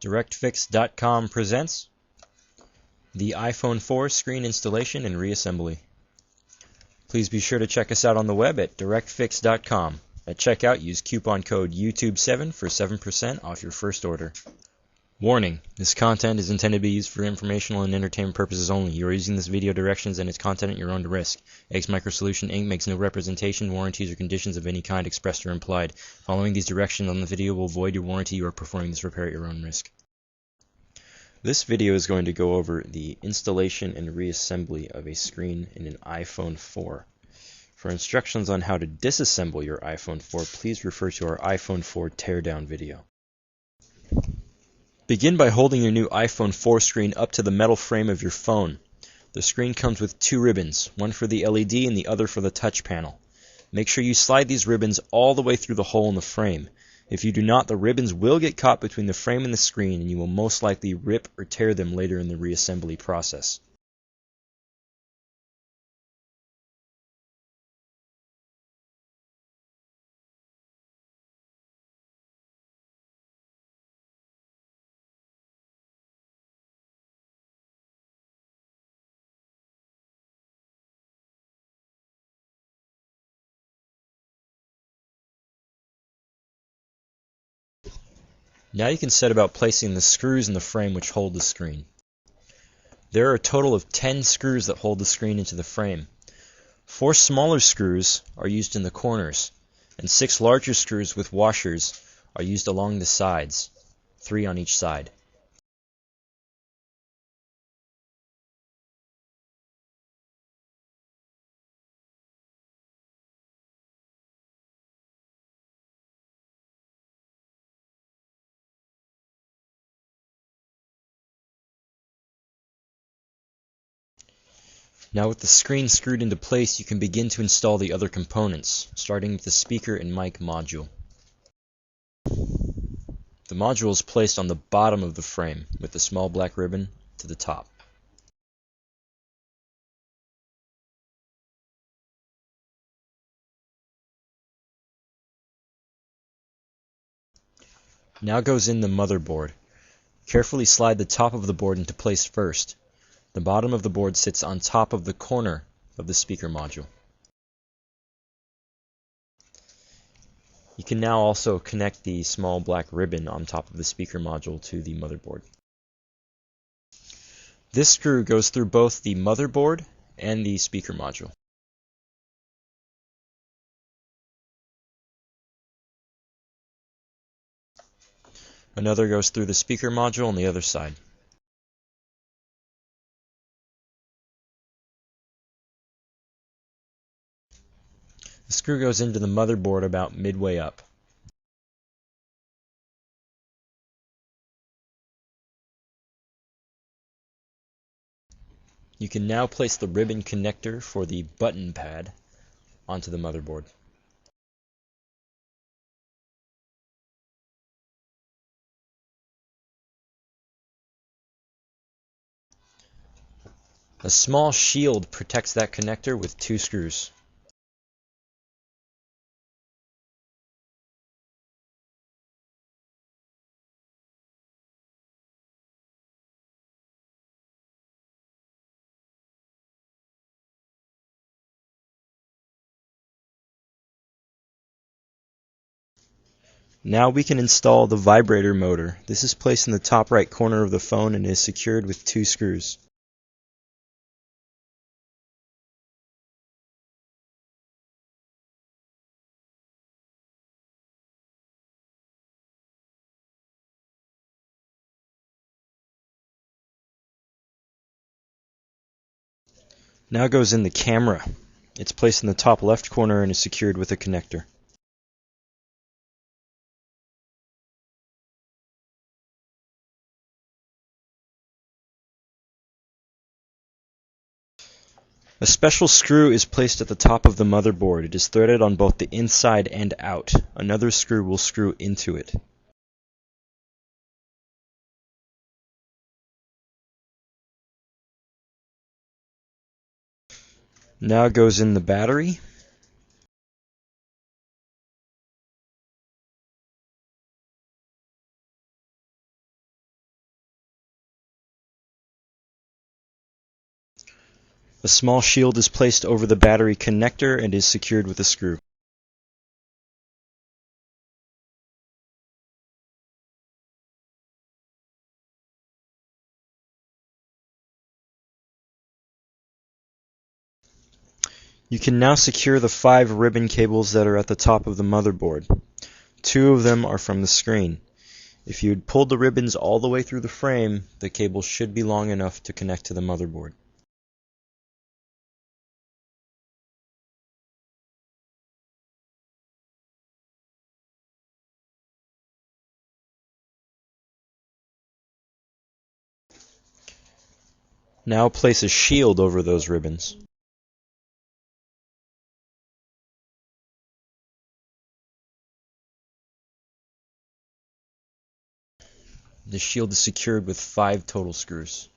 DirectFix.com presents the iPhone 4 screen installation and reassembly. Please be sure to check us out on the web at DirectFix.com. At checkout, use coupon code YouTube7 for 7% off your first order. Warning: this content is intended to be used for informational and entertainment purposes only. You are using this video directions and its content at your own risk. X Microsolution Inc. makes no representation, warranties, or conditions of any kind expressed or implied. Following these directions on the video will void your warranty. You are performing this repair at your own risk. This video is going to go over the installation and reassembly of a screen in an iPhone 4. For instructions on how to disassemble your iPhone 4, please refer to our iPhone 4 teardown video. Begin by holding your new iPhone 4 screen up to the metal frame of your phone. The screen comes with two ribbons, one for the LED and the other for the touch panel. Make sure you slide these ribbons all the way through the hole in the frame. If you do not, the ribbons will get caught between the frame and the screen, and you will most likely rip or tear them later in the reassembly process. Now you can set about placing the screws in the frame which hold the screen. There are a total of 10 screws that hold the screen into the frame. 4 smaller screws are used in the corners, and 6 larger screws with washers are used along the sides, 3 on each side. Now with the screen screwed into place, you can begin to install the other components, starting with the speaker and mic module. The module is placed on the bottom of the frame, with the small black ribbon to the top. Now goes in the motherboard. Carefully slide the top of the board into place first. The bottom of the board sits on top of the corner of the speaker module. You can now also connect the small black ribbon on top of the speaker module to the motherboard. This screw goes through both the motherboard and the speaker module. Another goes through the speaker module on the other side. The screw goes into the motherboard about midway up. You can now place the ribbon connector for the button pad onto the motherboard. A small shield protects that connector with 2 screws. Now we can install the vibrator motor. This is placed in the top right corner of the phone and is secured with 2 screws. Now goes in the camera. It's placed in the top left corner and is secured with a connector. A special screw is placed at the top of the motherboard. It is threaded on both the inside and out. Another screw will screw into it. Now goes in the battery. A small shield is placed over the battery connector and is secured with a screw. You can now secure the 5 ribbon cables that are at the top of the motherboard. 2 of them are from the screen. If you had pulled the ribbons all the way through the frame, the cable should be long enough to connect to the motherboard. Now place a shield over those ribbons. The shield is secured with 5 total screws.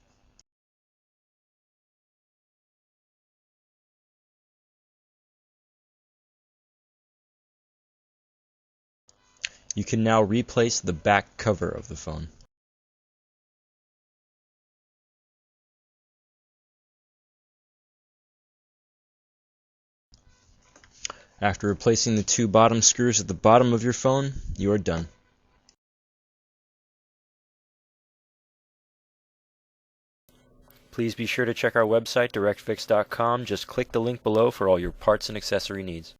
You can now replace the back cover of the phone. After replacing the 2 bottom screws at the bottom of your phone, you are done. Please be sure to check our website, DirectFix.com. Just click the link below for all your parts and accessory needs.